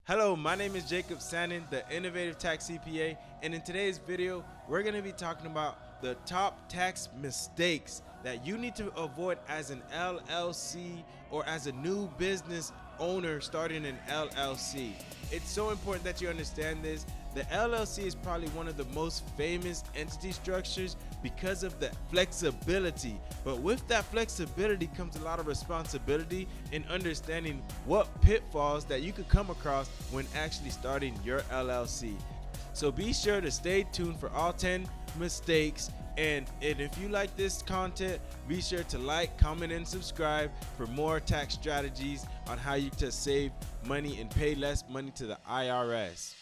Hello, my name is Jacob Sannon, the Innovative Tax CPA, and in today's video, we're going to be talking about the top tax mistakes that you need to avoid as an LLC or as a new business owner starting an LLC. It's so important that you understand this. The LLC is probably one of the most famous entity structures because of the flexibility. But with that flexibility comes a lot of responsibility in understanding what pitfalls that you could come across when actually starting your LLC. So be sure to stay tuned for all 10 mistakes. And if you like this content, be sure to like, comment, and subscribe for more tax strategies on how you can save money and pay less money to the IRS.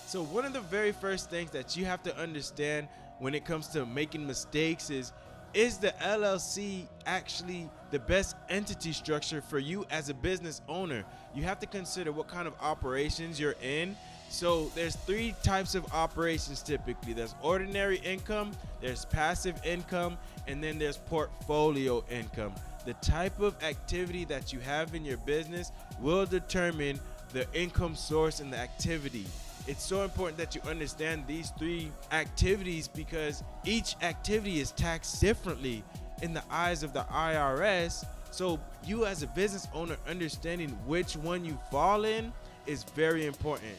So one of the very first things that you have to understand when it comes to making mistakes is the LLC actually the best entity structure for you as a business owner? You have to consider what kind of operations you're in. So there's three types of operations typically. There's ordinary income, there's passive income, and then there's portfolio income. The type of activity that you have in your business will determine the income source and the activity. It's so important that you understand these three activities because each activity is taxed differently in the eyes of the IRS. So you as a business owner understanding which one you fall in is very important.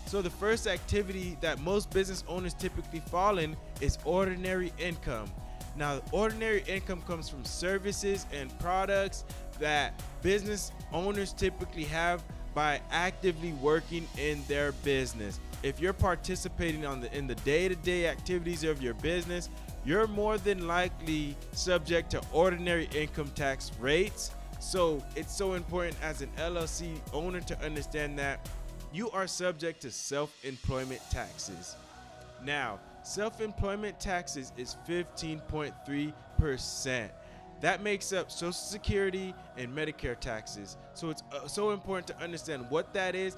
So the first activity that most business owners typically fall in is ordinary income. Now, ordinary income comes from services and products that business owners typically have by actively working in their business. If you're participating in the day-to-day activities of your business, you're more than likely subject to ordinary income tax rates. So it's so important as an LLC owner to understand that you are subject to self-employment taxes. Now, self-employment taxes is 15.3%. That makes up Social Security and Medicare taxes. So it's so important to understand what that is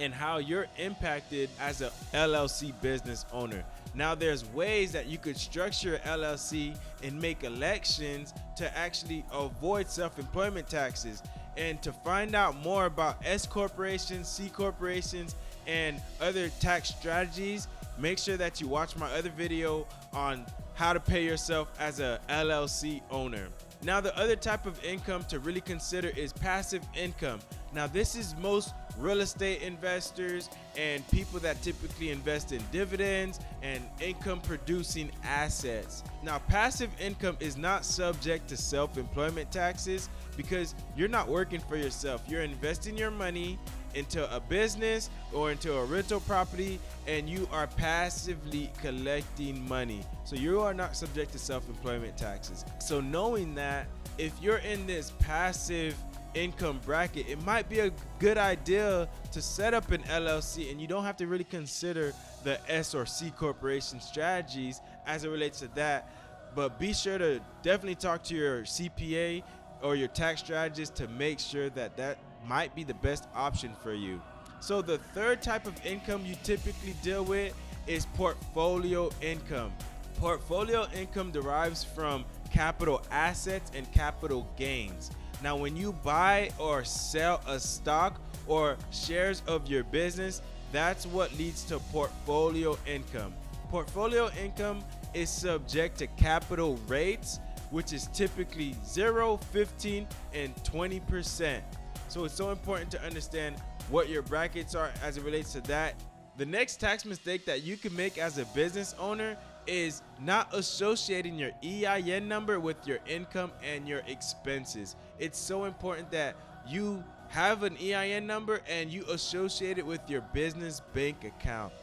and how you're impacted as a LLC business owner. Now, there's ways that you could structure an LLC and make elections to actually avoid self-employment taxes. And to find out more about S corporations, C corporations, and other tax strategies, make sure that you watch my other video on how to pay yourself as a LLC owner. Now, the other type of income to really consider is passive income. Now, this is most real estate investors and people that typically invest in dividends and income producing assets. Now, passive income is not subject to self-employment taxes because you're not working for yourself. You're investing your money into a business or into a rental property and you are passively collecting money. So you are not subject to self-employment taxes. So knowing that, if you're in this passive income bracket, it might be a good idea to set up an LLC and you don't have to really consider the S or C corporation strategies as it relates to that. But be sure to definitely talk to your CPA or your tax strategist to make sure that that might be the best option for you. So the third type of income you typically deal with is portfolio income. Portfolio income derives from capital assets and capital gains. Now, when you buy or sell a stock or shares of your business, that's what leads to portfolio income. Portfolio income is subject to capital rates, which is typically 0, 15, and 20%. So it's so important to understand what your brackets are as it relates to that. The next tax mistake that you can make as a business owner is not associating your EIN number with your income and your expenses. It's so important that you have an EIN number and you associate it with your business bank account.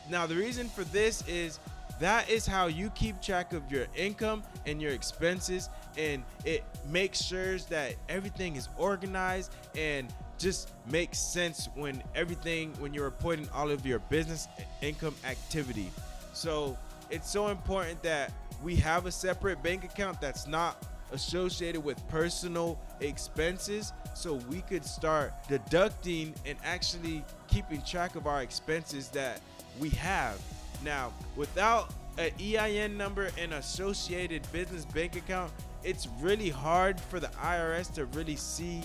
Now, the reason for this is that is how you keep track of your income and your expenses, and it makes sure that everything is organized and just makes sense when you're reporting all of your business income activity. So it's so important that we have a separate bank account that's not associated with personal expenses, so we could start deducting and actually keeping track of our expenses that we have. Now, without an EIN number and associated business bank account, it's really hard for the IRS to really see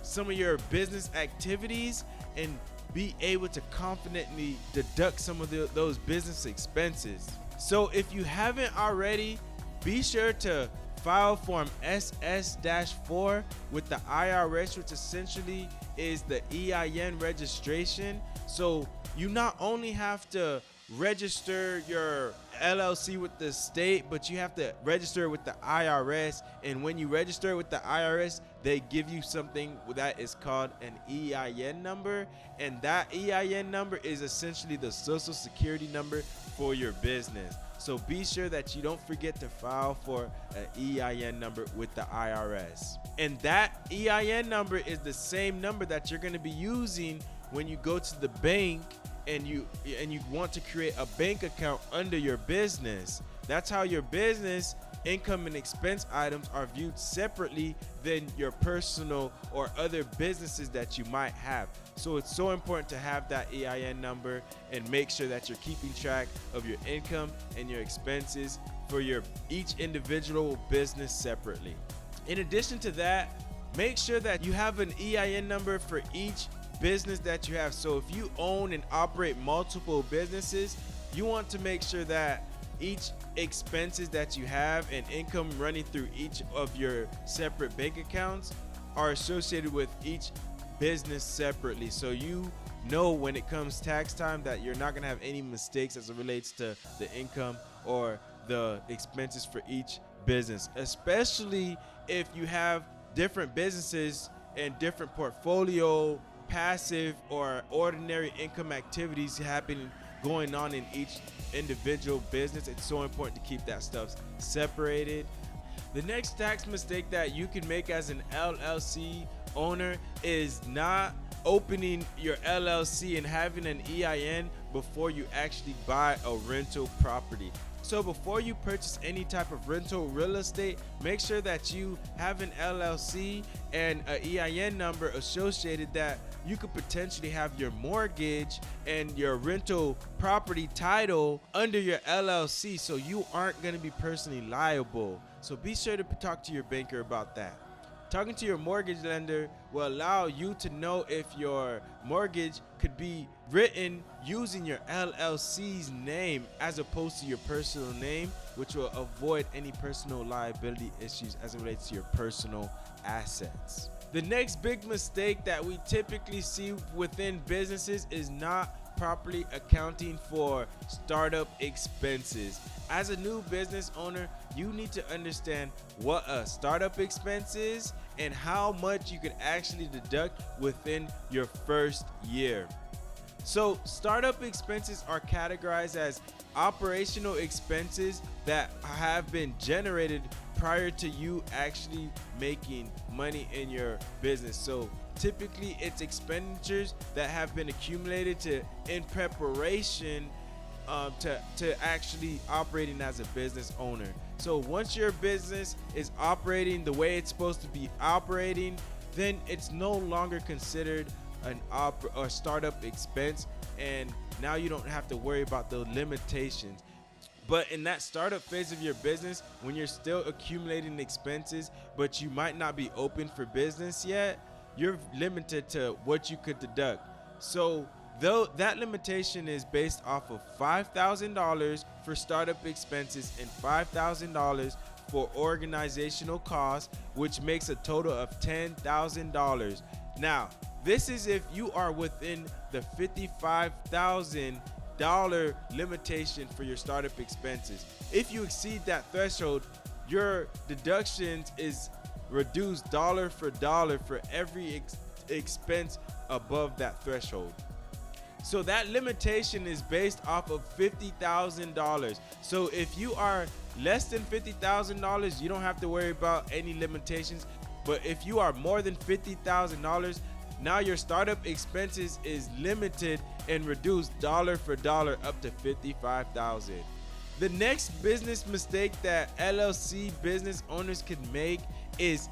some of your business activities and be able to confidently deduct some of those business expenses. So if you haven't already, be sure to file Form SS-4 with the IRS, which essentially is the EIN registration. So you not only have to register your LLC with the state, but you have to register with the IRS. And when you register with the IRS, they give you something that is called an EIN number. And that EIN number is essentially the social security number for your business. So be sure that you don't forget to file for an EIN number with the IRS. And that EIN number is the same number that you're going to be using when you go to the bank and you want to create a bank account under your business. That's how your business income and expense items are viewed separately than your personal or other businesses that you might have. So it's so important to have that EIN number and make sure that you're keeping track of your income and your expenses for your each individual business separately. In addition to that, make sure that you have an EIN number for each business that you have. So if you own and operate multiple businesses, you want to make sure that each expenses that you have and income running through each of your separate bank accounts are associated with each business separately. So you know when it comes tax time that you're not going to have any mistakes as it relates to the income or the expenses for each business, especially if you have different businesses and different portfolio, passive or ordinary income activities happening going on in each individual business. It's so important to keep that stuff separated. The next tax mistake that you can make as an LLC owner is not opening your LLC and having an EIN before you actually buy a rental property. So before you purchase any type of rental real estate, make sure that you have an LLC and an EIN number associated that you could potentially have your mortgage and your rental property title under your LLC, so you aren't going to be personally liable. So be sure to talk to your banker about that. Talking to your mortgage lender will allow you to know if your mortgage could be written using your LLC's name as opposed to your personal name, which will avoid any personal liability issues as it relates to your personal assets. The next big mistake that we typically see within businesses is not properly accounting for startup expenses. As a new business owner, you need to understand what a startup expense is and how much you can actually deduct within your first year. So startup expenses are categorized as operational expenses that have been generated prior to you actually making money in your business. So typically it's expenditures that have been accumulated in preparation to actually operating as a business owner. So once your business is operating the way it's supposed to be operating, then it's no longer considered a startup expense, and now you don't have to worry about the limitations. But in that startup phase of your business, when you're still accumulating expenses, but you might not be open for business yet, you're limited to what you could deduct. So though that limitation is based off of $5,000 for startup expenses and $5,000 for organizational costs, which makes a total of $10,000. Now, this is if you are within the $55,000 limitation for your startup expenses. If you exceed that threshold, your deductions is reduced dollar for dollar for every expense above that threshold. So that limitation is based off of $50,000. So if you are less than $50,000, you don't have to worry about any limitations. But if you are more than $50,000, now your startup expenses is limited and reduced dollar for dollar up to $55,000. The next business mistake that LLC business owners can make is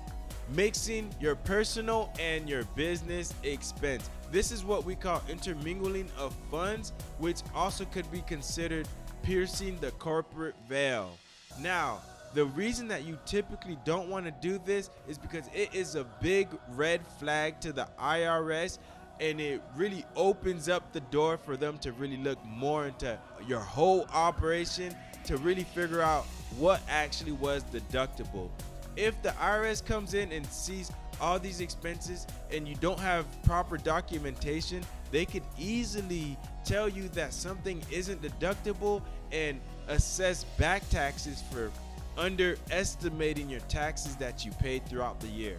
mixing your personal and your business expense. This is what we call intermingling of funds, which also could be considered piercing the corporate veil. Now, the reason that you typically don't want to do this is because it is a big red flag to the IRS and it really opens up the door for them to really look more into your whole operation to really figure out what actually was deductible. If the IRS comes in and sees all these expenses and you don't have proper documentation, they could easily tell you that something isn't deductible and assess back taxes for underestimating your taxes that you paid throughout the year.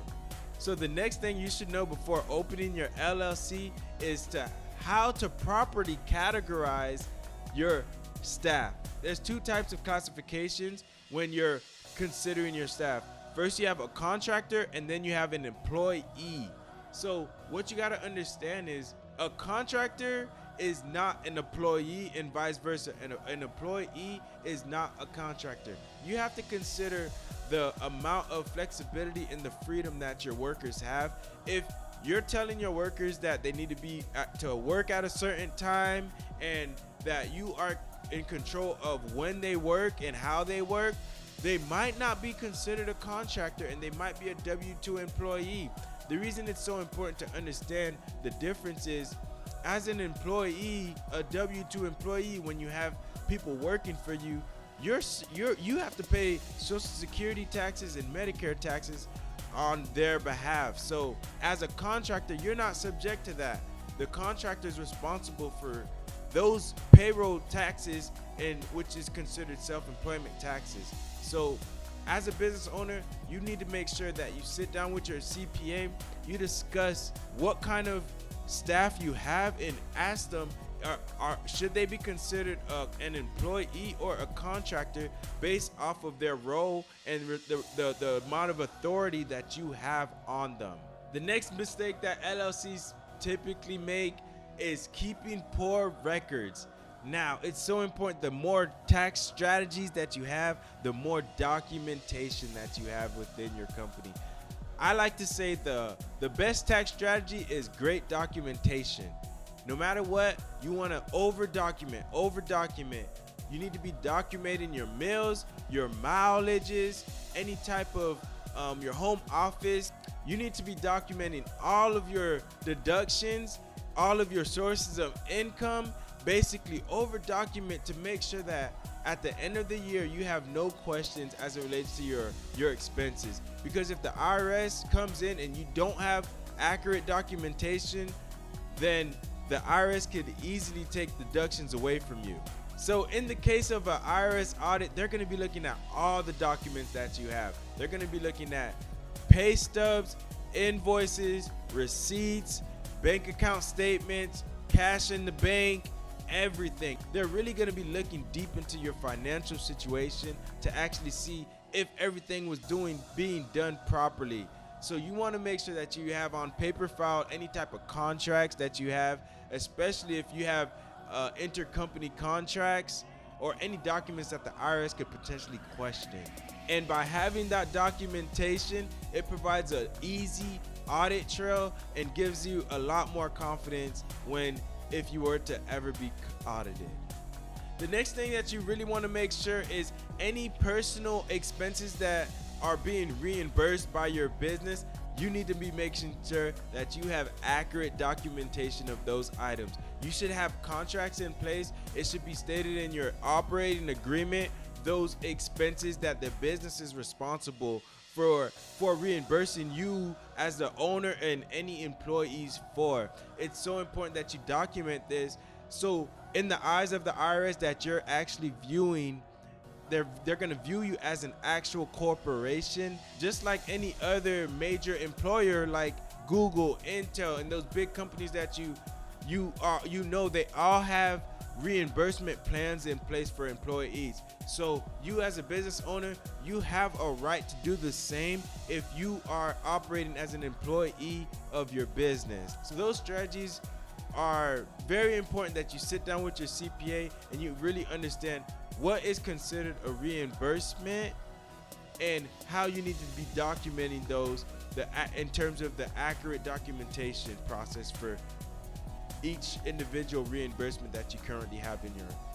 So the next thing you should know before opening your LLC is how to properly categorize your staff. There's two types of classifications when you're considering your staff. First, you have a contractor, and then you have an employee. So what you got to understand is a contractor is not an employee and vice versa. An employee is not a contractor. You have to consider the amount of flexibility and the freedom that your workers have. If you're telling your workers that they need to be to work at a certain time and that you are in control of when they work and how they work, they might not be considered a contractor and they might be a W-2 employee. The reason it's so important to understand the difference is, as an employee, a W-2 employee, when you have people working for you, you have to pay Social Security taxes and Medicare taxes on their behalf. So as a contractor, you're not subject to that. The contractor is responsible for those payroll taxes, and which is considered self-employment taxes. So as a business owner, you need to make sure that you sit down with your CPA, you discuss what kind of staff you have, and ask them, should they be considered an employee or a contractor based off of their role and the amount of authority that you have on them. The next mistake that LLCs typically make is keeping poor records. Now, it's so important. The more tax strategies that you have, the more documentation that you have within your company. I like to say the best tax strategy is great documentation. No matter what, you want to over document. You need to be documenting your meals, your mileages, any type of your home office. You need to be documenting all of your deductions, all of your sources of income. Basically over document to make sure that at the end of the year you have no questions as it relates to your expenses. Because if the IRS comes in and you don't have accurate documentation, then the IRS could easily take deductions away from you. So in the case of an IRS audit, they're going to be looking at all the documents that you have. They're going to be looking at pay stubs, invoices, receipts, bank account statements, cash in the bank, everything. They're really going to be looking deep into your financial situation to actually see if everything was being done properly. So you want to make sure that you have on paper file any type of contracts that you have, especially if you have intercompany contracts or any documents that the IRS could potentially question. And by having that documentation, it provides an easy audit trail and gives you a lot more confidence if you were to ever be audited. The next thing that you really want to make sure is any personal expenses that are being reimbursed by your business, you need to be making sure that you have accurate documentation of those items. You should have contracts in place. It should be stated in your operating agreement those expenses that the business is responsible for reimbursing you as the owner and any employees for. It's so important that you document this, so in the eyes of the IRS that you're actually viewing, they're going to view you as an actual corporation, just like any other major employer like Google, Intel, and those big companies that they all have reimbursement plans in place for employees. So you as a business owner, you have a right to do the same if you are operating as an employee of your business. So those strategies are very important, that you sit down with your CPA and you really understand what is considered a reimbursement and how you need to be documenting those in terms of the accurate documentation process for each individual reimbursement that you currently have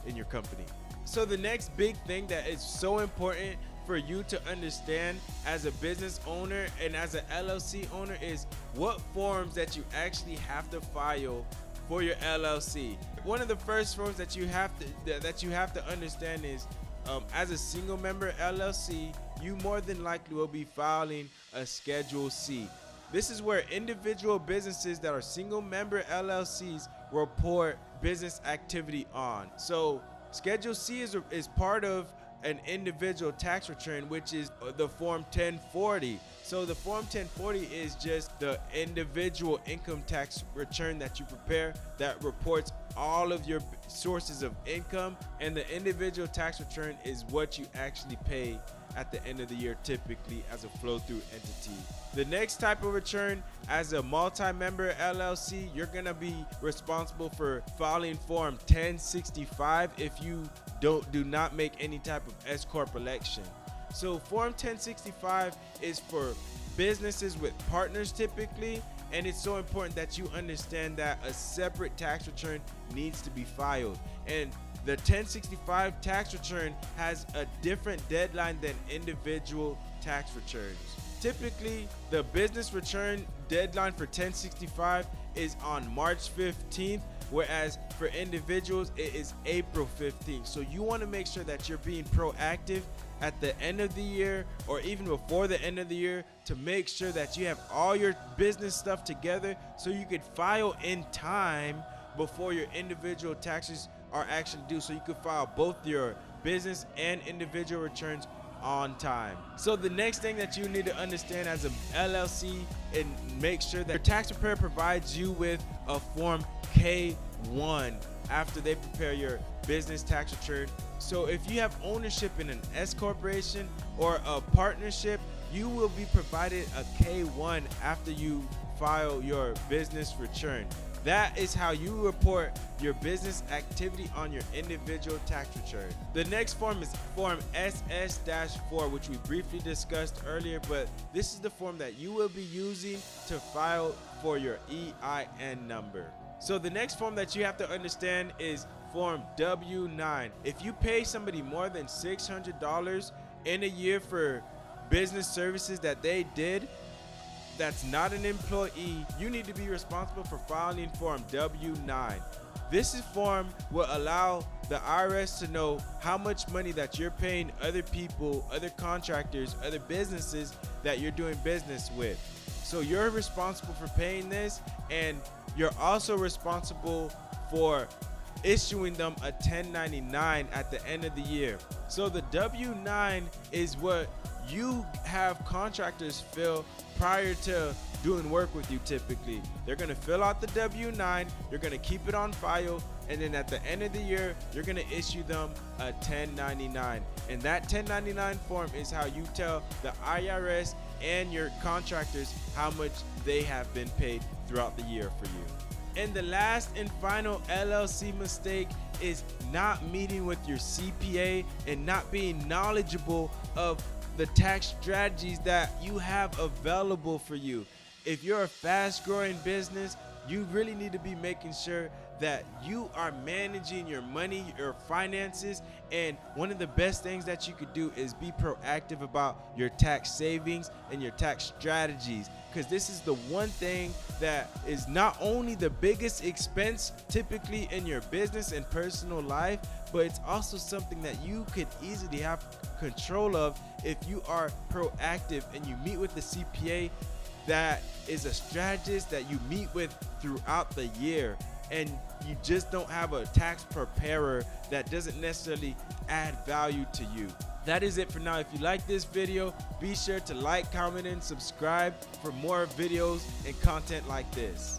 in your company. So the next big thing that is so important for you to understand as a business owner and as an LLC owner is what forms that you actually have to file for your LLC. One of the first forms that you have to understand is as a single member LLC, you more than likely will be filing a Schedule C. This is where individual businesses that are single member LLCs report business activity on. So Schedule C is part of an individual tax return, which is the Form 1040. So the Form 1040 is just the individual income tax return that you prepare that reports all of your sources of income, and the individual tax return is what you actually pay at the end of the year, typically as a flow-through entity. The next type of return, as a multi-member LLC, you're gonna be responsible for filing Form 1065 if you do not make any type of S corp election. So Form 1065 is for businesses with partners typically, and it's so important that you understand that a separate tax return needs to be filed. And the 1065 tax return has a different deadline than individual tax returns. Typically, the business return deadline for 1065 is on March 15th, whereas for individuals, it is April 15th. So you want to make sure that you're being proactive at the end of the year or even before the end of the year to make sure that you have all your business stuff together so you could file in time before your individual taxes are actually due, so you could file both your business and individual returns on time. So the next thing that you need to understand as an LLC and make sure that your tax preparer provides you with a Form K-1 after they prepare your business tax return. So if you have ownership in an S corporation or a partnership, you will be provided a K-1 after you file your business return. That is how you report your business activity on your individual tax return. The next form is Form SS-4, which we briefly discussed earlier, but this is the form that you will be using to file for your EIN number. So the next form that you have to understand is Form W-9. If you pay somebody more than $600 in a year for business services that they did, that's not an employee, you need to be responsible for filing Form W-9. This form will allow the IRS to know how much money that you're paying other people, other contractors, other businesses that you're doing business with. So you're responsible for paying this, and you're also responsible for issuing them a 1099 at the end of the year. So the W-9 is what you have contractors fill prior to doing work with you. Typically, they're going to fill out the W-9, you're going to keep it on file, and then at the end of the year, you're going to issue them a 1099. And that 1099 form is how you tell the IRS and your contractors how much they have been paid throughout the year for you. And the last and final LLC mistake is not meeting with your CPA and not being knowledgeable of the tax strategies that you have available for you. If you're a fast-growing business, you really need to be making sure that you are managing your money, your finances, and one of the best things that you could do is be proactive about your tax savings and your tax strategies, because this is the one thing that is not only the biggest expense typically in your business and personal life, but it's also something that you could easily have control of if you are proactive and you meet with the CPA that is a strategist that you meet with throughout the year, and you just don't have a tax preparer that doesn't necessarily add value to you. That is it for now. If you like this video, be sure to like, comment, and subscribe for more videos and content like this.